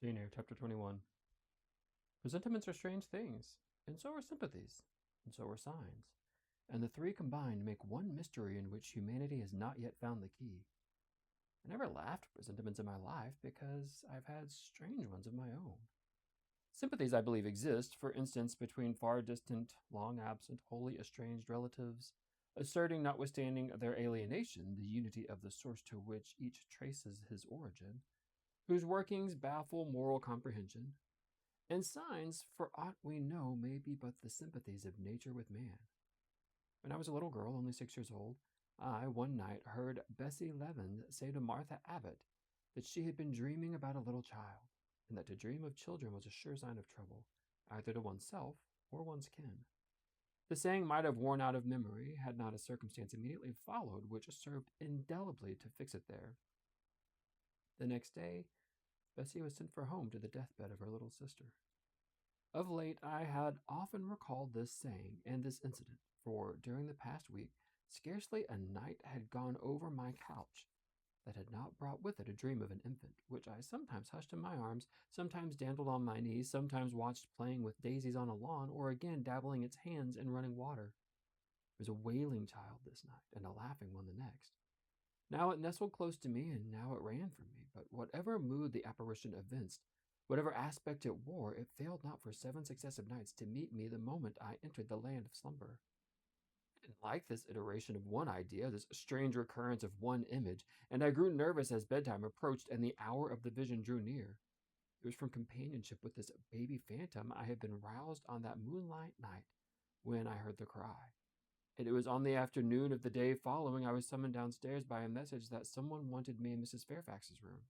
Eyre, Chapter 21. Presentiments are strange things, and so are sympathies, and so are signs, and the three combined make one mystery in which humanity has not yet found the key. I never laughed at presentiments in my life because I've had strange ones of my own. Sympathies, I believe, exist, for instance, between far distant, long absent, wholly estranged relatives, asserting, notwithstanding their alienation, the unity of the source to which each traces his origin, whose workings baffle moral comprehension, and signs, for aught we know, may be but the sympathies of nature with man. When I was a little girl, only 6 years old, I one night heard Bessie Leaven say to Martha Abbott that she had been dreaming about a little child, and that to dream of children was a sure sign of trouble, either to oneself or one's kin. The saying might have worn out of memory had not a circumstance immediately followed which served indelibly to fix it there. The next day, Bessie was sent for home to the deathbed of her little sister. Of late, I had often recalled this saying and this incident, for during the past week, scarcely a night had gone over my couch that had not brought with it a dream of an infant, which I sometimes hushed in my arms, sometimes dandled on my knees, sometimes watched playing with daisies on a lawn, or again dabbling its hands in running water. It was a wailing child this night, and a laughing one the next. Now it nestled close to me, and now it ran from me, but whatever mood the apparition evinced, whatever aspect it wore, it failed not for 7 successive nights to meet me the moment I entered the land of slumber. I didn't like this iteration of one idea, this strange recurrence of one image, and I grew nervous as bedtime approached and the hour of the vision drew near. It was from companionship with this baby phantom I had been roused on that moonlight night when I heard the cry. And it was on the afternoon of the day following I was summoned downstairs by a message that someone wanted me in Mrs. Fairfax's room.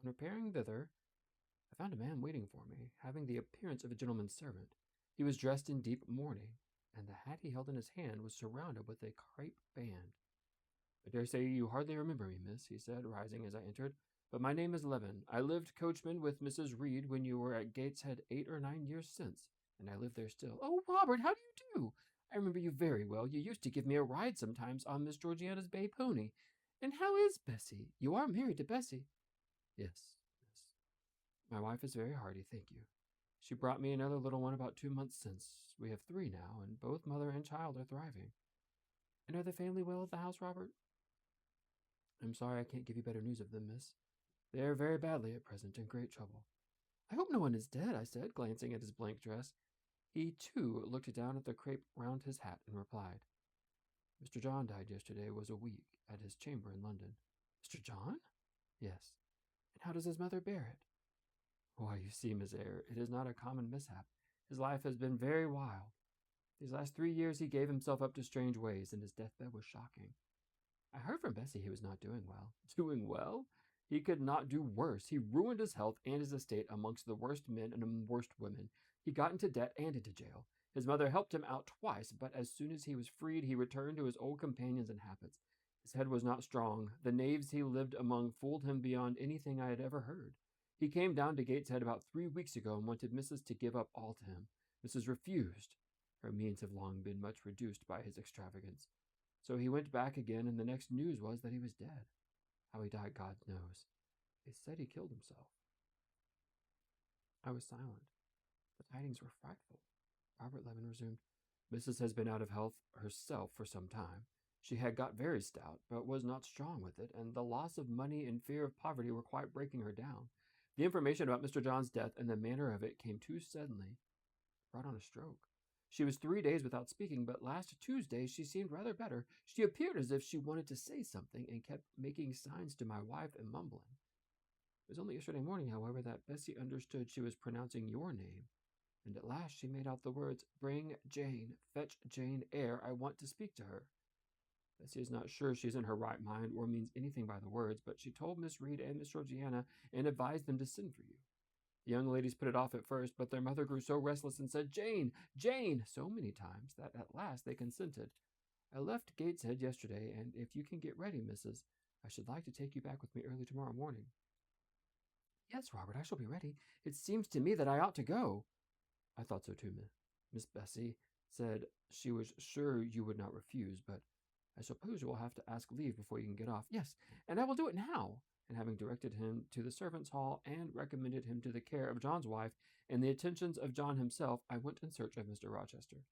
On repairing thither, I found a man waiting for me, having the appearance of a gentleman's servant. He was dressed in deep mourning, and the hat he held in his hand was surrounded with a crape band. "I dare say you hardly remember me, miss," he said, rising as I entered, "but my name is Levin. I lived coachman with Mrs. Reed when you were at Gateshead 8 or 9 years since, and I live there still." "Oh, Robert, how do you do? I remember you very well. You used to give me a ride sometimes on Miss Georgiana's bay pony. And how is Bessie? You are married to Bessie?" "Yes, yes. My wife is very hearty, thank you. She brought me another little one about 2 months since. We have three now, and both mother and child are thriving." "And are the family well at the house, Robert?" "I'm sorry I can't give you better news of them, miss. They are very badly at present, in great trouble." "I hope no one is dead," I said, glancing at his blank dress. He, too, looked down at the crape round his hat and replied, "Mr. John died yesterday, was a week, at his chamber in London." "Mr. John?" "Yes." "And how does his mother bear it?" "Why, you see, Miss Eyre, it is not a common mishap. His life has been very wild. These last 3 years he gave himself up to strange ways, and his deathbed was shocking. I heard from Bessie he was not doing well." "Doing well? He could not do worse. He ruined his health and his estate amongst the worst men and the worst women. He got into debt and into jail. His mother helped him out twice, but as soon as he was freed, he returned to his old companions and habits. His head was not strong. The knaves he lived among fooled him beyond anything I had ever heard. He came down to Gateshead about 3 weeks ago and wanted Mrs. to give up all to him. Mrs. refused. Her means have long been much reduced by his extravagance. So he went back again, and the next news was that he was dead. How he died, God knows. They said he killed himself." I was silent. The tidings were frightful. Robert Lemon resumed, "Mrs. has been out of health herself for some time. She had got very stout, but was not strong with it, and the loss of money and fear of poverty were quite breaking her down. The information about Mr. John's death and the manner of it came too suddenly. It brought on a stroke. She was 3 days without speaking, but last Tuesday she seemed rather better. She appeared as if she wanted to say something, and kept making signs to my wife and mumbling. It was only yesterday morning, however, that Bessie understood she was pronouncing your name, and at last she made out the words, 'Bring Jane, fetch Jane Eyre, I want to speak to her.' Bessie is not sure she's in her right mind or means anything by the words, but she told Miss Reed and Miss Georgiana and advised them to send for you. The young ladies put it off at first, but their mother grew so restless and said, 'Jane, Jane,' so many times that at last they consented. I left Gateshead yesterday, and if you can get ready, missus, I should like to take you back with me early tomorrow morning." "Yes, Robert, I shall be ready. It seems to me that I ought to go." "I thought so too, Miss Bessie said she was sure you would not refuse, but I suppose you will have to ask leave before you can get off." "Yes, and I will do it now. and having directed him to the servants' hall and recommended him to the care of John's wife and the attentions of John himself, I went in search of Mr. Rochester.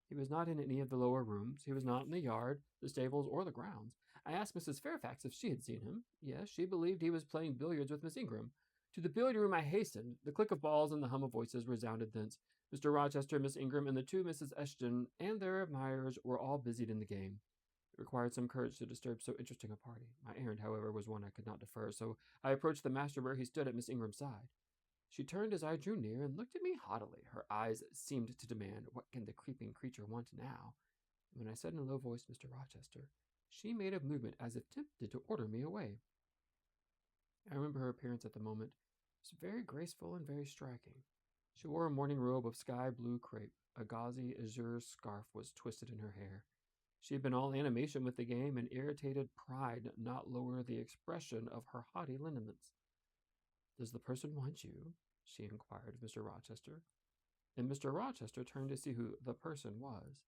He was not in any of the lower rooms. He was not in the yard, the stables, or the grounds. I asked Mrs. Fairfax if she had seen him. Yes, she believed he was playing billiards with Miss Ingram. To the billiard room I hastened. The click of balls and the hum of voices resounded thence. Mr. Rochester, Miss Ingram, and the two Misses Eshton and their admirers were all busied in the game. It required some courage to disturb so interesting a party. My errand, however, was one I could not defer, so I approached the master where he stood at Miss Ingram's side. She turned as I drew near and looked at me haughtily. Her eyes seemed to demand, "What can the creeping creature want now?" And when I said in a low voice, "Mr. Rochester," she made a movement as if tempted to order me away. I remember her appearance at the moment. It was very graceful and very striking. She wore a morning robe of sky blue crepe. A gauzy azure scarf was twisted in her hair. She had been all animation with the game, and irritated pride not lower the expression of her haughty lineaments. "Does the person want you?" she inquired of Mr. Rochester. And Mr. Rochester turned to see who the person was.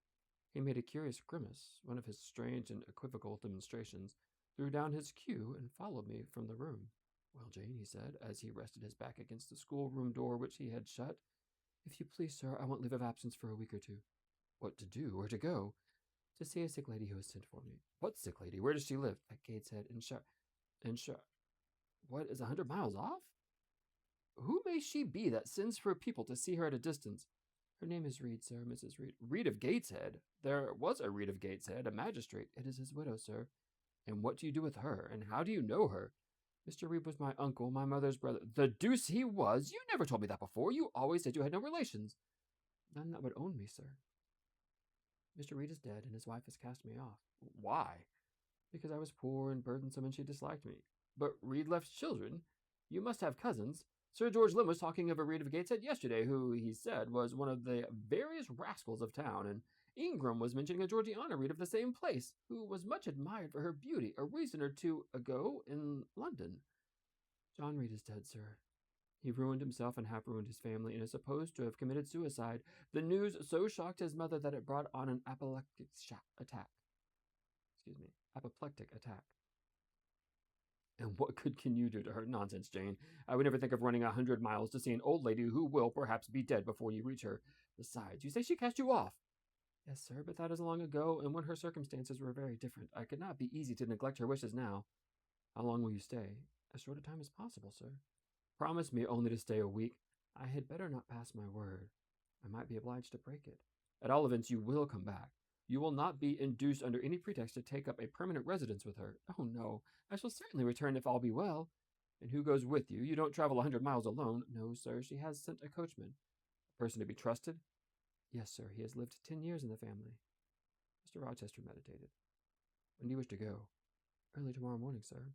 He made a curious grimace, one of his strange and equivocal demonstrations, threw down his cue, and followed me from the room. "Well, Jane," he said, as he rested his back against the schoolroom door which he had shut, "if you please, sir, I want leave of absence for a week or two." "What to do? Where to go?" "To see a sick lady who has sent for me." "What sick lady? Where does she live?" "At Gateshead, What, is 100 miles off?" "Who may she be that sends for people to see her at a distance?" "Her name is Reed, sir, Mrs. Reed." "Reed of Gateshead? There was a Reed of Gateshead, a magistrate." "It is his widow, sir." "And what do you do with her? And how do you know her?" "Mr. Reed was my uncle, my mother's brother." "The deuce he was! You never told me that before. You always said you had no relations." "None that would own me, sir." "Mr. Reed is dead, and his wife has cast me off." "Why?" "Because I was poor and burdensome, and she disliked me." "But Reed left children. You must have cousins. Sir George Lynn was talking of a Reed of Gateshead yesterday, who, he said, was one of the veriest rascals of town, and Ingram was mentioning a Georgiana Reed of the same place, who was much admired for her beauty, a reason or two ago in London." "John Reed is dead, sir. He ruined himself and half ruined his family, and is supposed to have committed suicide. The news so shocked his mother that it brought on an apoplectic attack." "And what good can you do to her?" "Nonsense, Jane. I would never think of running 100 miles to see an old lady who will perhaps be dead before you reach her. Besides, you say she cast you off." "Yes, sir, but that is long ago, and when her circumstances were very different. I could not be easy to neglect her wishes now." "How long will you stay?" "As short a time as possible, sir." "Promise me only to stay a week." "I had better not pass my word. I might be obliged to break it." "At all events, you will come back. You will not be induced under any pretext to take up a permanent residence with her." "Oh, no. I shall certainly return if all be well." "And who goes with you? You don't travel 100 miles alone." "No, sir. She has sent a coachman." "A person to be trusted?" "Yes, sir. He has lived 10 years in the family." Mr. Rochester meditated. "When do you wish to go?" "Early tomorrow morning, sir."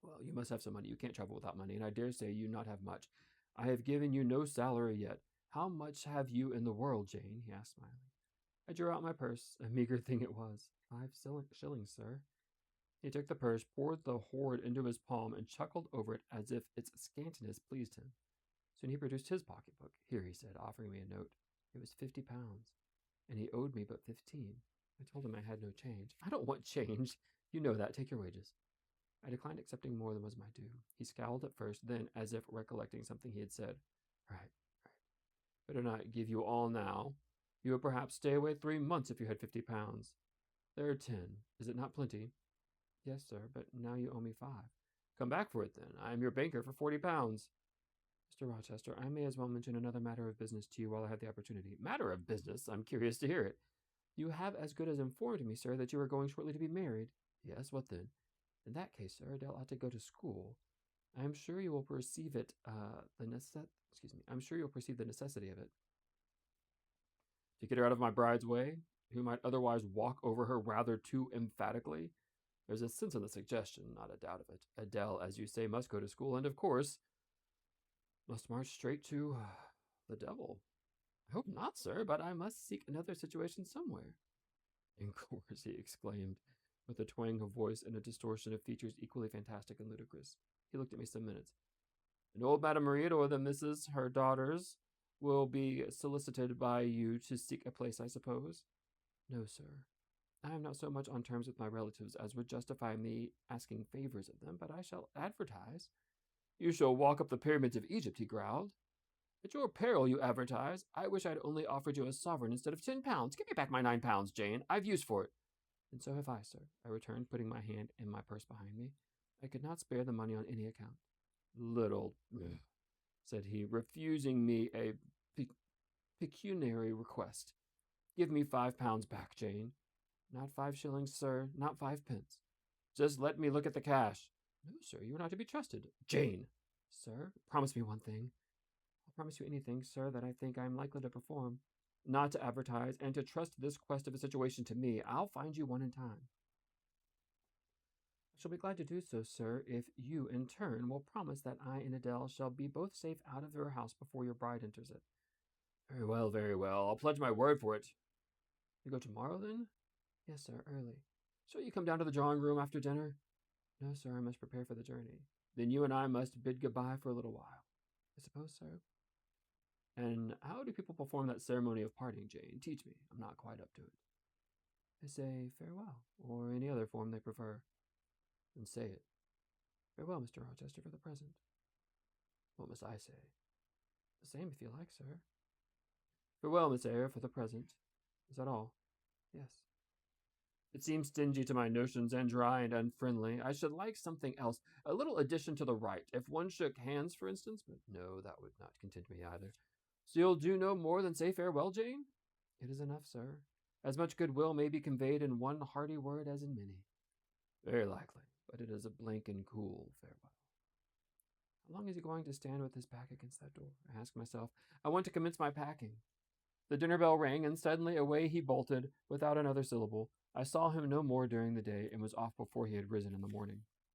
"Well, you must have some money. You can't travel without money, and I dare say you not have much. I have given you no salary yet. How much have you in the world, Jane?" he asked, smiling. I drew out my purse. A meager thing it was. 5 shillings, sir." He took the purse, poured the hoard into his palm, and chuckled over it as if its scantiness pleased him. Soon he produced his pocketbook. "Here," he said, offering me a note. It was £50, and he owed me but 15. I told him I had no change. "I don't want change. You know that. Take your wages." I declined accepting more than was my due. He scowled at first, then, as if recollecting something he had said, Right. Better not give you all now. You would perhaps stay away 3 months if you had £50. There are 10. Is it not plenty?" "Yes, sir, but now you owe me 5. "Come back for it, then. I am your banker for £40. "Mr. Rochester, I may as well mention another matter of business to you while I have the opportunity." "Matter of business? I'm curious to hear it." "You have as good as informed me, sir, that you are going shortly to be married." "Yes, what then?" "In that case, sir, Adele ought to go to school. I am sure you will perceive I'm sure you'll perceive the necessity of it." "To get her out of my bride's way, who might otherwise walk over her rather too emphatically? There's a sense in the suggestion, not a doubt of it. Adele, as you say, must go to school, and, of course, must march straight to the devil." "I hope not, sir, but I must seek another situation somewhere." "In course," he exclaimed, with a twang of voice and a distortion of features equally fantastic and ludicrous. He looked at me some minutes. "And old Madame Reed, or the misses, her daughters, will be solicited by you to seek a place, I suppose?" "No, sir." I am not so much on terms with my relatives as would justify me asking favors of them, but I shall advertise. You shall walk up the pyramids of Egypt, he growled. At your peril, you advertise. I wish I'd only offered you a sovereign instead of 10 pounds. Give me back my 9 pounds, Jane. I've use for it. And so have I, sir, I returned, putting my hand in my purse behind me. I could not spare the money on any account. Little, said he, refusing me a pecuniary request. Give me 5 pounds back, Jane. Not 5 shillings, sir, not 5 pence. Just let me look at the cash. No, sir, you are not to be trusted. Jane. Sir, promise me one thing. I'll promise you anything, sir, that I think I am likely to perform. Not to advertise, and to trust this quest of a situation to me. I'll find you one in time. I shall be glad to do so, sir, if you, in turn, will promise that I and Adele shall be both safe out of your house before your bride enters it. Very well, very well. I'll pledge my word for it. You go tomorrow, then? Yes, sir, early. Shall you come down to the drawing room after dinner? No, sir, I must prepare for the journey. Then you and I must bid goodbye for a little while. I suppose so. And how do people perform that ceremony of parting, Jane? Teach me. I'm not quite up to it. They say farewell, or any other form they prefer. Then say it. Farewell, Mr. Rochester, for the present. What must I say? The same, if you like, sir. Farewell, Miss Eyre, for the present. Is that all? Yes. It seems stingy to my notions and dry and unfriendly. I should like something else, a little addition to the rite. If one shook hands, for instance, but no, that would not content me either. So you'll do no more than say farewell, Jane? It is enough, sir. As much goodwill may be conveyed in one hearty word as in many. Very likely, but it is a blank and cool farewell. How long is he going to stand with his back against that door? I asked myself. I want to commence my packing. The dinner bell rang, and suddenly away he bolted, without another syllable. I saw him no more during the day, and was off before he had risen in the morning.